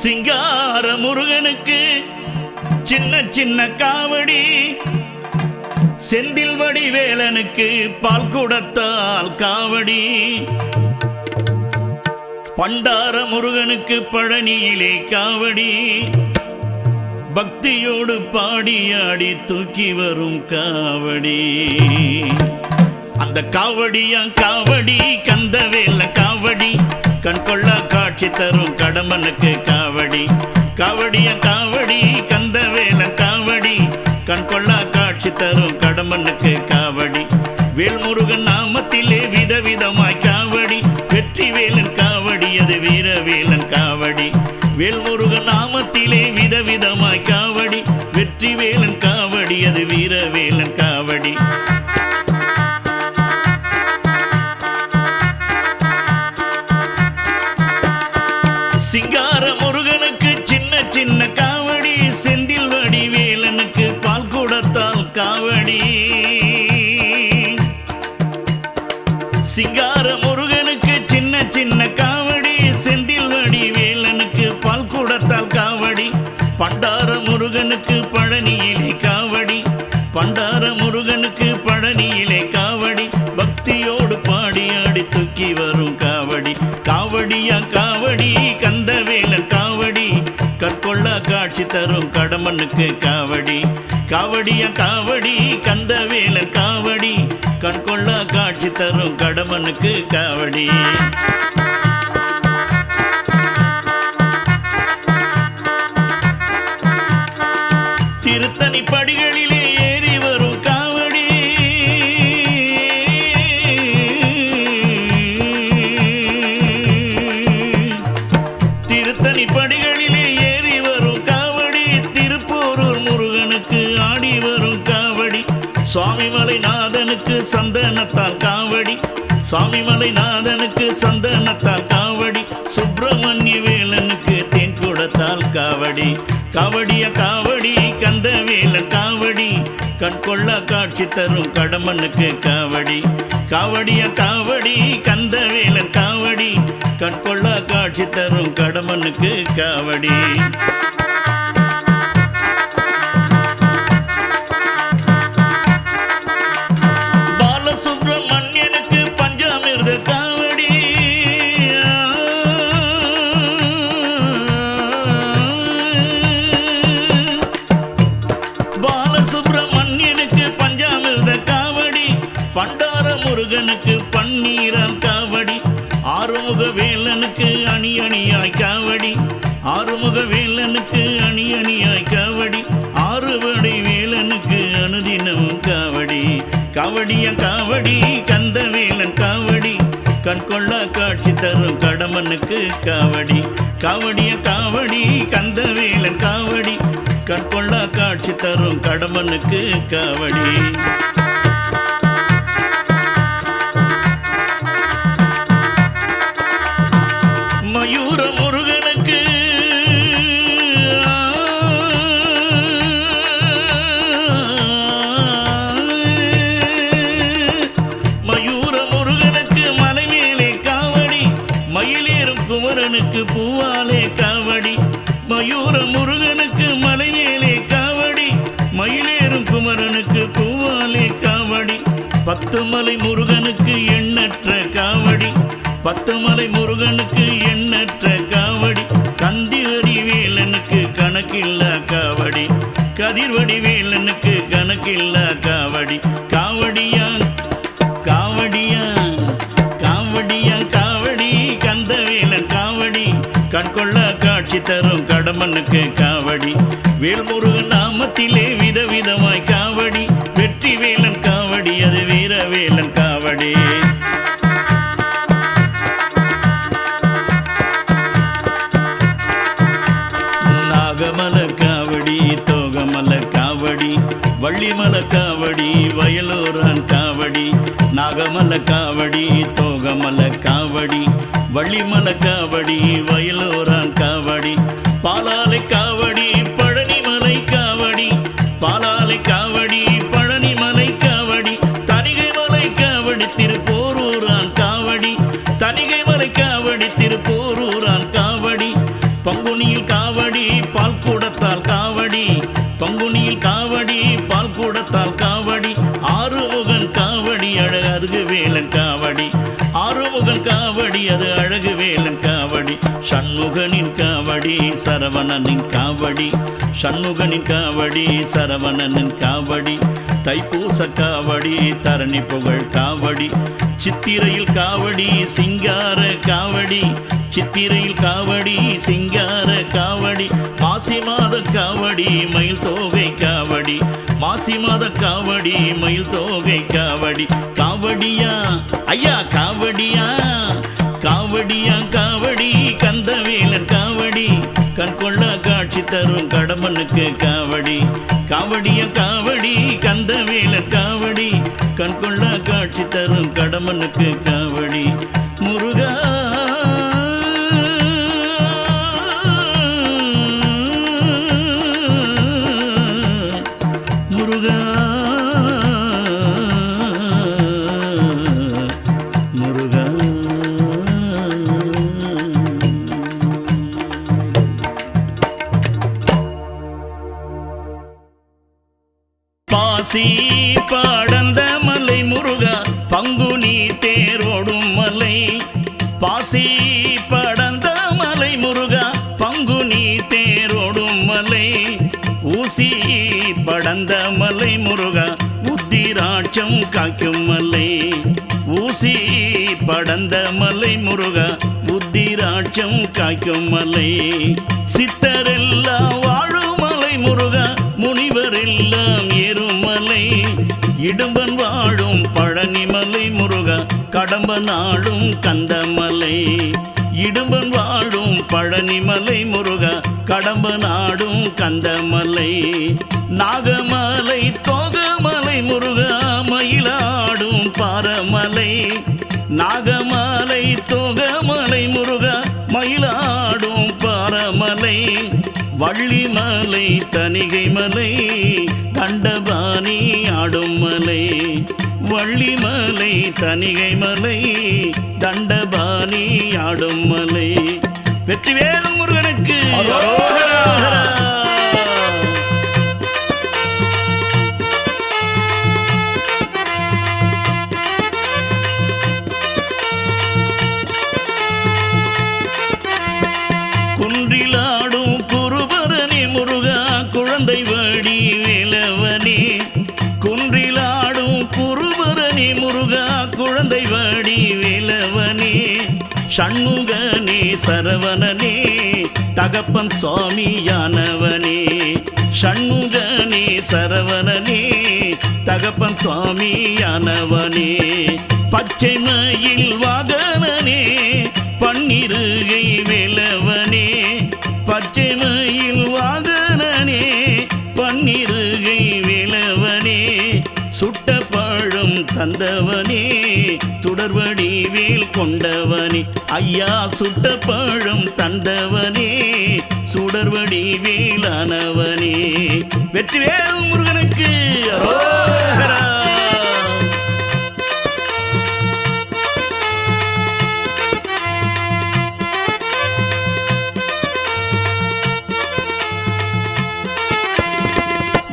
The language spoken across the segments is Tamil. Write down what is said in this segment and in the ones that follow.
சிங்கார முருகனுக்கு சின்ன சின்ன காவடி, செந்தில் வடிவேலனுக்கு பால் குடத்தால் காவடி, பண்டார முருகனுக்கு பழனியிலே காவடி, பக்தியோடு பாடியாடி தூக்கி வரும் காவடி. அந்த காவடியா காவடி கந்தவேல காவடி, கண்கொள்ளா காட்சி தரும் கடம்பனுக்கு காவடி. காவடியா காவடி கந்தவேல காவடி, கண்கொள்ளா காட்சி தரும் கடம்பனுக்கு காவடி. வேல்முருகன் நாமத்திலே விதவிதமாய் காவடி, வெற்றி வேலன் காவடி அது வீரவேலன் காவடி. வேல்முருகன் நாமத்திலே விதவிதமாய் காவடி, வெற்றி வேலன் காவடி அது வீரவேலன் காவடி. சிங்கார முருகனுக்கு சின்ன சின்ன காவடி, செந்தில் வடிவேலனுக்கு பால் குடத்தால் காவடி. சிங்கார முருகனுக்கு சின்ன சின்ன காவடி, செந்தில் வடிவேலனுக்கு பால் குடத்தால் காவடி, பண்டார முருகனுக்கு பழனியிலே காவடி, பண்டார முருகனுக்கு பழனியிலே காவடி, பக்தியோடு பாடியாடி தூக்கி வரும் காவடி. காவடியா காவடி கந்தவேலன் காவடி, கற்கொள்ளா காட்சி தரும் கடம்பனுக்கு காவடி. காவடியா காவடி கந்தவேலன் காவடி, கண்கொள்ளா காட்சி தரும் கடம்பனுக்கு காவடி. திருத்தணி படிகளிலே ஏறி வரும் காவடி, திருத்தணி படிகளிலே ஏறி வரும் காவடி, திருப்போரூர் முருகனுக்கு ஆடி வரும் காவடி. சுவாமிமலை நாதனுக்கு சந்தனத்தால் காவடி, சுவாமிமலை நாதனுக்கு சந்தனத்தால் காவடி, சுப்பிரமணிய வேலனுக்கு தென்குடத்தால் காவடி. காவடியா காவடி கந்தவேலன் காவடி, கண்கொள்ளா காட்சி தரும் கடம்பனுக்கு காவடி. காவடியா காவடி கந்தவேலன் காவடி, கண்கொள்ளா காட்சி தரும் கடம்பனுக்கு காவடி. பாலசுப்ரமணியனுக்கு பஞ்சாமிர்த காவடி, பாலசுப்ரமணியனுக்கு பஞ்சாமிர்த காவடி, பண்டார முருகனுக்கு பன்னீரால் காவடி, ஆறுமுக வேலனுக்கு அணி அணியாய் காவடி, ஆறுமுக வேலனுக்கு அணி அணியாய் காவடி, ஆறுபடை வேலனுக்கு அனுதினமும் காவடி. காவடியா காவடி கந்தவேலன் காவடி, கண்கொள்ளா காட்சி தரும் கடம்பனுக்கு காவடி. காவடியா காவடி கந்தவேலன் காவடி, கண்கொள்ளா காட்சி தரும் கடம்பனுக்கு காவடி. மயூர முருகனுக்கு மயூர முருகனுக்கு மலை மேலே காவடி, மயிலேறும் குமரனுக்கு பூவாலே காவடி. மயூர முருகனுக்கு மலை மேலே காவடி, மயிலேறும் குமரனுக்கு பூவாலே காவடி, பத்துமலை முருகனுக்கு எண்ணற்ற காவடி, பத்துமலை முருகனுக்கு எண்ணற்ற காவடி, கந்திவடி வேலனுக்கு கணக்கில்லா காவடி, கதிர்வடி வேலனுக்கு கணக்கில்லா காவடி. காவடியா காவடியா காவடியா காவடி கந்தவேலன் காவடி, கண்கொள்ளா காட்சி தரும் கடம்பனுக்கு காவடி. வேல்முருகன் நாமத்திலே விதவிதமாய் காவடி, வெற்றி வேலன் காவடி அது வீரவேலன் காவடி. நாகமல காவடி தோகமல காவடி, வள்ளிமல காவடி வயலூரான் காவடி. நாகமல காவடி தோகமல காவடி, வள்ளிமல காவடி வயலூரான் காவடி, பாலாலை காவடி பழனிமலை காவடி, பாலாலை காவடி பழனிமலை காவடி, தணிகை மலை காவடி திருப்போரூரான் காவடி, தணிகை மலை காவடி திருப்போரூரான் காவடி, பங்குனியில் காவடி பால் கூடத்தால் காவடி, பங்குனியில் காவடி பால் கூடத்தால் காவடி, ஆறுமுகன் காவடி அழகு வேலன் காவடி, ஆறுமுகன் காவடி அது அழகு வேலன் காவடி, சண்முகனின் காவடி சரவணனின் காவடி, சண்முகனின் காவடி சரவணனின் காவடி, தைப்பூச காவடி தரணி புகழ் காவடி, சித்திரையில் காவடி சிங்கார காவடி, சித்திரையில் காவடி சிங்கார காவடி, மாசி மாத காவடி மயில் தோகை காவடி, மாசி மாத காவடி மயில் தோகை காவடி, காவடியா ஐயா காவடியா, காவடியா காவடி கந்தவேலன் காவடி, கண் கொள்ள காட்சி தரும் கடம்பனுக்கு காவடி, காவடியா காவடி கந்தவேலன் காவடி, கண் கொள்ள காட்சி தரும் கடம்பனுக்கு காவடி, முருகா முருகா முருகா. பாசி படந்த மலை முருகா பங்குனி தேரோடும் மலை, பாசி படந்த மலை முருகா பங்குனி தேரோடும் மலை, ஊசி படந்த மலை முருகா உத்திராட்சம் காக்கும் மலை, ஊசி படந்த மலை முருகா உத்திராட்சம் காக்கும் மலை, சித்தரெல்லாம் வாழும் மலை முருகா முனிவரெல்லாம் ஏறுமலை, இடும்பன் வாழும் பழனி மலை முருகா கடம்ப நாடும் கந்தமலை, இடும்பன் வாழும் பழனி மலை முருகா கடம்ப நாடும் கந்தமலை, நாகமலை தோகமலை முருகா மயிலாடும் பாரமலை, நாகமலை தோகமலை முருகா மயிலாடும் பாரமலை, வள்ளிமலை தணிகை மலை தண்டபாணி ஆடும் மலை, வள்ளிமலை தணிகை மலை தண்டபாணி ஆடும் மலை, வெற்றிவேல் முருகனுக்கு குன்றிலாடும் குருபரனே முருகா குழந்தை வடி வேலவனே, குன்றிலாடும் குருபரனே முருகா குழந்தை வடி வேலவனே, சண்முகனே சரவணனே தகப்பன் சுவாமியானவனே, சண்முகனே சரவணனே தகப்பன் சுவாமியானவனே, பச்சை மயில் வாகனனே பன்னிருகை வேலவனே, பச்சை மயில் வாகனனே பன்னிருகை வேலவனே, சுட்ட பழம் தந்தவனே துடர்வடி வேல் கொண்டவனே, ஐயா சுட்ட பழம் தந்தவனே சுடர்வடி வேலானவனே, வெற்றிவேல் முருகனுக்கு அரோகரா.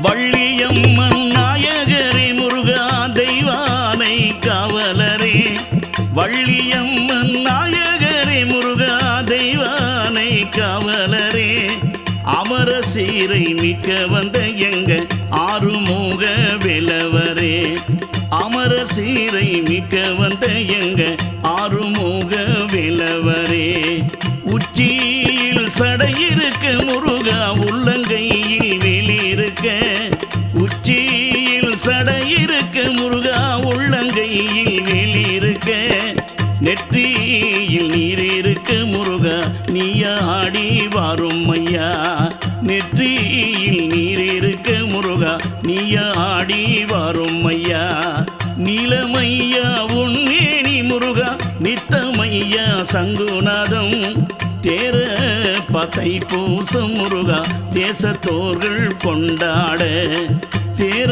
வள்ளியம்மன் நாயகரே முருகா தெய்வானை காவலரே, வள்ளியம்மன் நாயகரே முருகா தெய்வானை காவலரே, அமர சீரை மிக்க வந்த எங்க ஆறுமுக வேலவரே, அமர சீரை மிக்க வந்த எங்க ஆறுமுக வேலவரே, உச்சியில் சடையிருக்க முருகா உள்ளங்கையில் வேலிருக்க, உச்சியில் சடையிருக்க முருகா உள்ளங்கையில் வேலிருக்க, நெற்றியில் நீர் இருக்க முருகா நீயாடி வாரும் ஐயா, நெற்றியில் நீர் இருக்க முருகா நீயாடி வாரும் ஐயா, நீலமையா உன்னேனி முருகா நித்தமையா சங்குநாதம், தேர பத்தை பூசம் முருகா தேசத்தோர்கள் கொண்டாட, தேர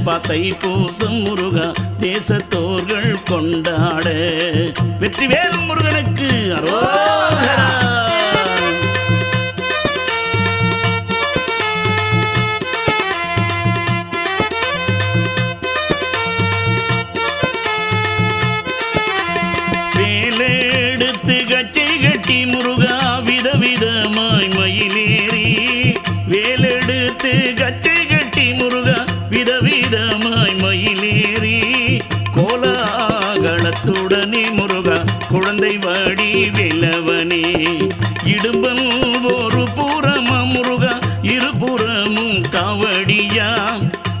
பத்தை பூசம் முருகா தேசத்தோர்கள் கொண்டாட, வெற்றிவேல் முருகனுக்கு அரோகரா. ஒரு புறமா முருகா இருபுறமும் காவடியா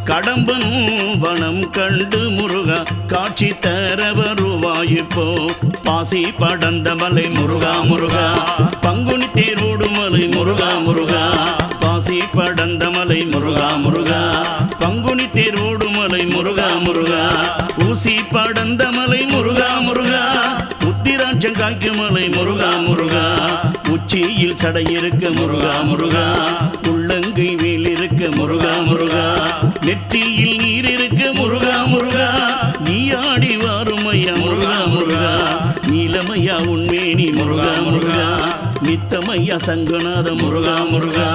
கடம்பன் வனம் கண்டு முருகா காட்சி தர வருவாயிப்போ பாசி படந்த மலை முருகா முருகா பங்குனி தேரோடு மலை முருகா முருகா பாசி படந்த மலை முருகா முருகா பங்குனி தேரோடு மலை முருகா முருகா ஊசி படந்த மலை முருகா முருகா உத்திராட்சம் காய்க்கும் மலை முருகா முருகா உச்சியில் சடை இருக்க முருகா முருகா உள்ளங்கை வேல் இருக்க முருகா முருகா நெற்றியில் நீர் இருக்க முருகா முருகா நீ ஆடி வாரும் ஐயா முருகா முருகா நீலமையா உண்மேனி முருகா முருகா நித்தமையா சங்கநாத முருகா முருகா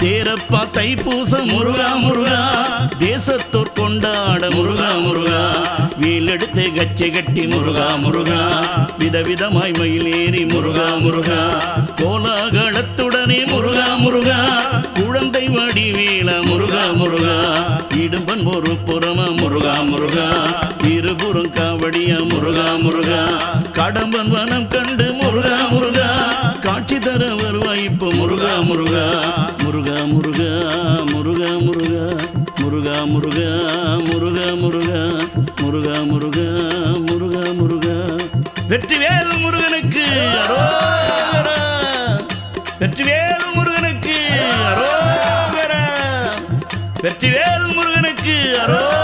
தேரப்பா தைப்பூச முருகா முருகா தேசத்தோர் கொண்டாட முருகா முருகா வீலெடுத்து கச்சை கட்டி முருகா முருகா விதவிதமாய் மயிலேறி முருகா முருகா கோலாகலத்துடனே முருகா முருகா குழந்தை வடிவேல முருகா முருகா இடும்பன் ஒரு புறமா முருகா முருகா இருபுறம் காவடியா முருகா முருகா கடம்பன் வனம் கண்டு முருகா முருகா காட்சி தர வருவாய்ப்பு முருகா முருகா முருகா முருகா முருகா முருகா முருகா முருகா முருகா முருகா முருகா முருகா முருகா முருகா வெற்றிவேல் முருகனுக்கு அரோகரா வெற்றிவேல் முருகனுக்கு அரோகரா வெற்றிவேல் முருகனுக்கு அரோகரா